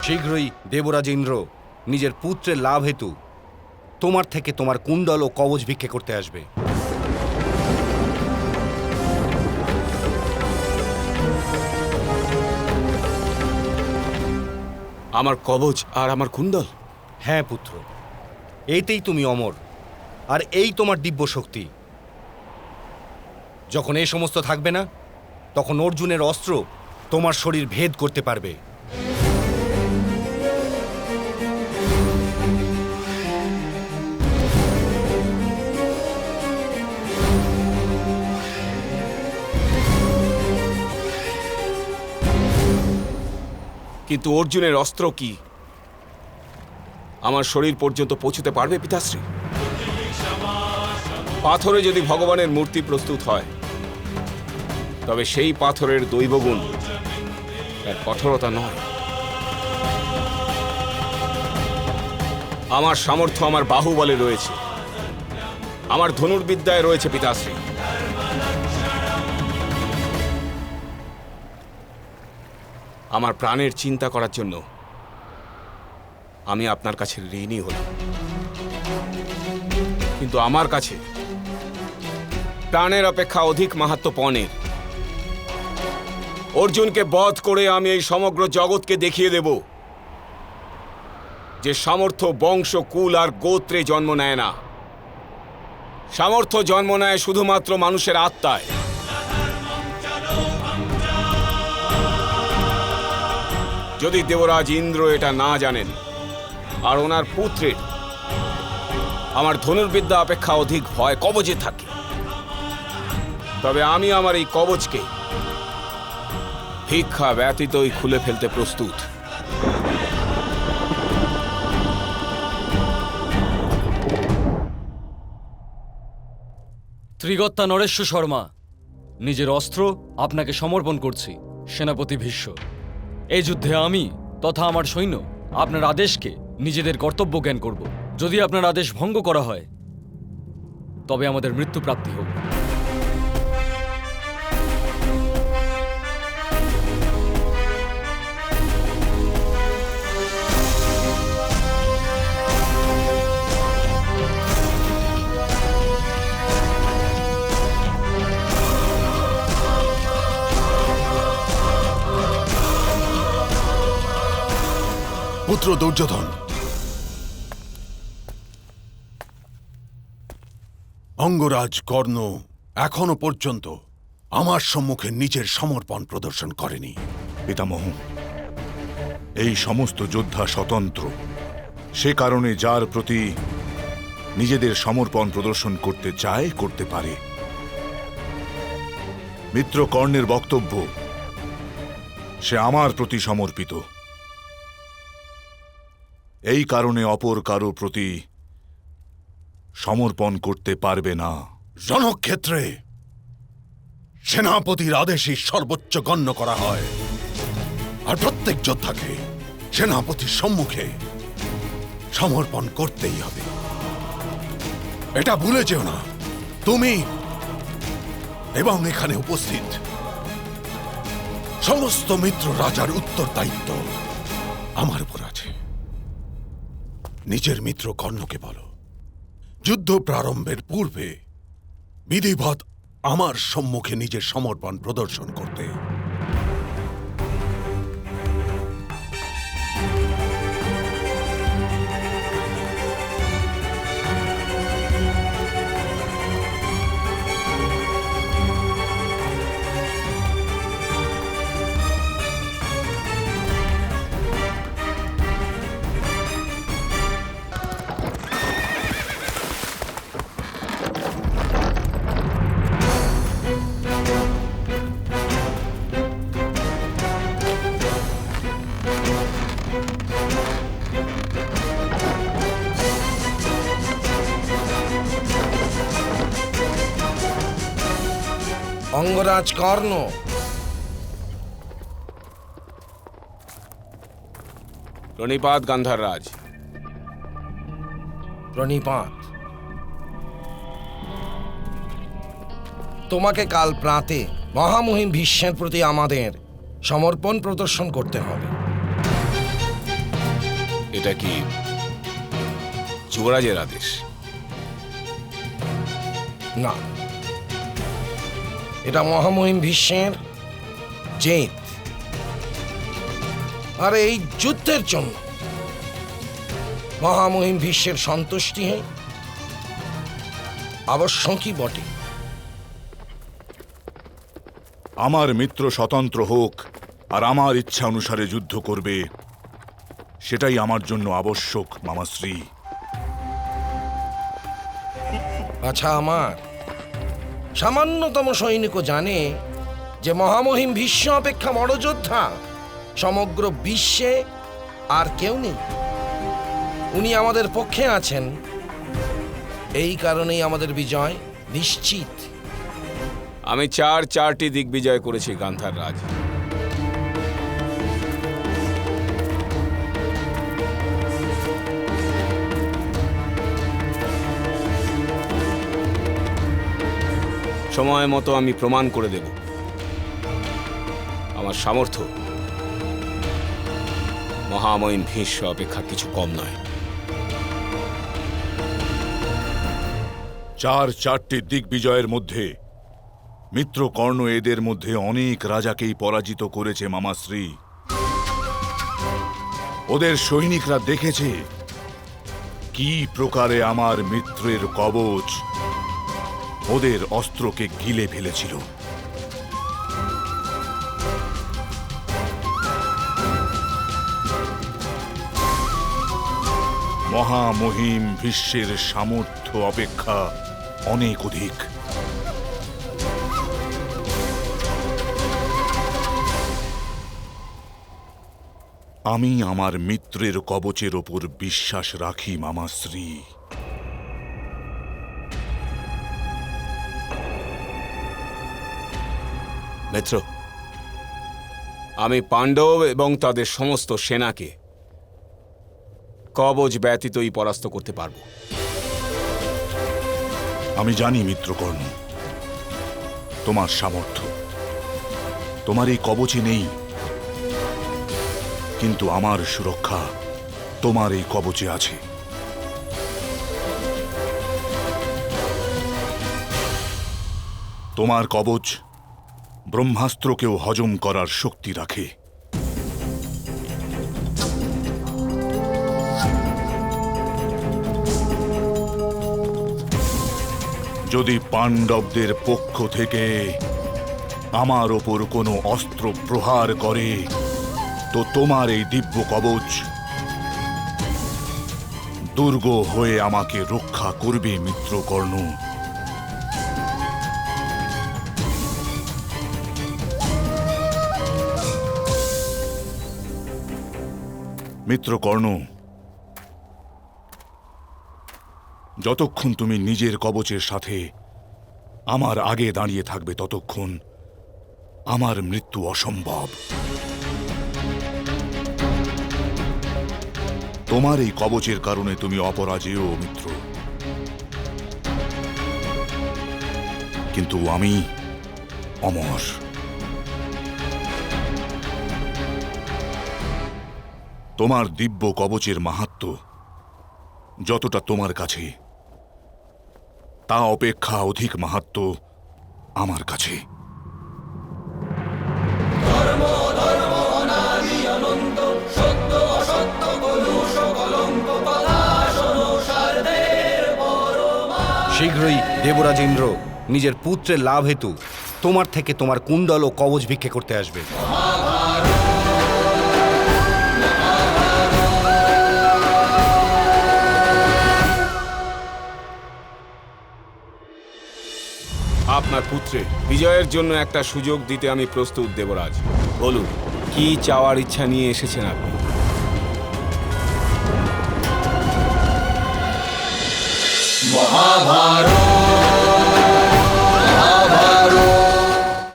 শীঘ্রই দেবরাজ ইন্দ্র নিজের পুত্রের লাভ হেতু তোমার থেকে তোমার কুণ্ডল ও কবচ ভিক্ষে করতে আসবে। আমার কবচ আর আমার কুণ্ডল? হ্যাঁ পুত্র, এইতেই তুমি অমর, আর এই তোমার দিব্য শক্তি। যখন এই সমস্ত থাকবে না, তখন অর্জুনের অস্ত্র তোমার শরীর ভেদ করতে পারবে। কিন্তু অর্জুনের অস্ত্র কি আমার শরীর পর্যন্ত পৌঁছতে পারবে পিতাশ্রী? পাথরে যদি ভগবানের মূর্তি প্রস্তুত হয়, তবে সেই পাথরের দৈবগুণ তার কঠোরতা নয়। আমার সামর্থ্য আমার বাহুবলে রয়েছে, আমার ধনুর্বিদ্যায় রয়েছে পিতাশ্রী। আমার প্রাণের চিন্তা করার জন্য আমি আপনার কাছে ঋণী হলাম, কিন্তু আমার কাছে প্রাণের অপেক্ষা অধিক মাহাত্ম্য পণের। অর্জুনকে বধ করে আমি এই সমগ্র জগৎকে দেখিয়ে দেব যে সামর্থ্য বংশ, কুল আর গোত্রে জন্ম নেয় না। সামর্থ্য জন্ম নেয় শুধুমাত্র মানুষের আত্মায়। যদি দেবরাজ ইন্দ্র এটা না জানেন, আর ওনার পুত্রের আমার ধনুর্বিদ্যা অপেক্ষা অধিক ভয় কবচে থাকে, তবে আমি আমার এই কবচকে ভিক্ষা ব্যতীতই খুলে ফেলতে প্রস্তুত। ত্রিগত্তা নরেশ্ব শর্মা, নিজের অস্ত্র আপনাকে সমর্পণ করছি সেনাপতি ভীষ্ম। এই যুদ্ধে আমি তথা আমার সৈন্য আপনার আদেশকে নিজেদের কর্তব্য জ্ঞান করব। যদি আপনার আদেশ ভঙ্গ করা হয়, তবে আমাদের মৃত্যুপ্রাপ্তি হোক। পুত্র দুর্যোধন, অঙ্গরাজ কর্ণ এখনো পর্যন্ত আমার সম্মুখে নিজের সমর্পণ প্রদর্শন করেনি। পিতামহ, এই সমস্ত যোদ্ধা স্বতন্ত্র, সে কারণে যার প্রতি নিজেদের সমর্পণ প্রদর্শন করতে চায় করতে পারে। মিত্র কর্ণের বক্তব্য, সে আমার প্রতি সমর্পিত। এই কারণে অপর কারো প্রতি সমর্পণ করতে পারবে না। রণক্ষেত্রে সেনাপতির আদেশই সর্বোচ্চ গণ্য করা হয়, আর প্রত্যেক যোদ্ধাকে সেনাপতির সম্মুখে সমর্পণ করতেই হবে। এটা ভুলে যেও না। তুমি এবং এখানে উপস্থিত সমস্ত মিত্র রাজার উত্তরদায়িত্ব আমার উপর আছে। নিজের মিত্র কর্ণকে বলো, যুদ্ধ প্রারম্ভের পূর্বে বিধিবৎ আমার সম্মুখে নিজের সমর্পণ প্রদর্শন করতে। অঙ্গরাজ কর্ণ, প্রণিপাত গান্ধার রাজ। প্রণিপাত। তোমাকে কাল প্রাতে মহামহিম ভীষ্মের প্রতি আমাদের সমর্পণ প্রদর্শন করতে হবে। এটা কি যুবরাজের আদেশ? না, এটা মহামহিম ভীষ্মের জেদ। আর এই যুদ্ধের জন্য মহামহিম ভীষ্মের সন্তুষ্টি আবশ্যকই বটে। আমার মিত্র স্বতন্ত্র হোক আর আমার ইচ্ছা অনুসারে যুদ্ধ করবে, সেটাই আমার জন্য আবশ্যক মামাশ্রী। আচ্ছা, আমার সামান্যতম সৈনিকও জানে যে মহামহিম ভীষ্ম অপেক্ষা বড় যোদ্ধা সমগ্র বিশ্বে আর কেউ নেই। উনি আমাদের পক্ষে আছেন, এই কারণেই আমাদের বিজয় নিশ্চিত। আমি চারটি দিগ্বিজয় করেছি গান্ধার রাজ। সময় মতো আমি প্রমাণ করে দেব আমার সামর্থ্য মহামহিম ভীষ্ম অপেক্ষা কিছু কম নয়। চারটি দিগ্বিজয়ের মধ্যে মিত্র কর্ণ এদের মধ্যে অনেক রাজাকেই পরাজিত করেছে মামাশ্রী। ওদের সৈনিকরা দেখেছে কি প্রকারে আমার মিত্রের কবচ ওদের অস্ত্রকে গিলে ফেলেছিল। মহামহিম ভীষ্মের সামর্থ্য অপেক্ষা অনেক অধিক। আমি আমার মিত্রের কবচের ওপর বিশ্বাস রাখি মামাশ্রী। মিত্র, আমি পাণ্ডব এবং তাদের সমস্ত সেনাকে কবচ ব্যতীতই পরাস্ত করতে পারব। আমি জানি মিত্রকর্ণ, তোমার সামর্থ্য তোমার এই কবচে নেই, কিন্তু আমার সুরক্ষা তোমার এই কবচে আছে। তোমার কবচ ব্রহ্মাস্ত্রকেও হজম করার শক্তি রাখে। যদি পাণ্ডবদের পক্ষ থেকে আমার ওপর কোনো অস্ত্র প্রহার করে, তো তোমার এই দিব্য কবচ দুর্গ হয়ে আমাকে রক্ষা করবে মিত্রকর্ণ। মিত্রকর্ণ, যতক্ষণ তুমি নিজের কবচের সাথে আমার আগে দাঁড়িয়ে থাকবে ততক্ষণ আমার মৃত্যু অসম্ভব। তোমার এই কবচের কারণে তুমি অপরাজেয় মিত্র, কিন্তু আমি অমর। তোমার দিব্য কবচের মাহাত্ম্য যতটা তোমার কাছে, তা অপেক্ষা অধিক মাহাত্ম্য আমার কাছে। শীঘ্রই দেবরাজ ইন্দ্র নিজের পুত্রের লাভ হেতু তোমার থেকে তোমার কুণ্ডল ও কবচ ভিক্ষে করতে আসবে। আপনার পুত্রের বিজয়ের জন্য একটা সুযোগ দিতে আমি প্রস্তুত দেবরাজ। বলুন, কি চাওয়ার ইচ্ছা নিয়ে এসেছেন আপনি? মহাভারত।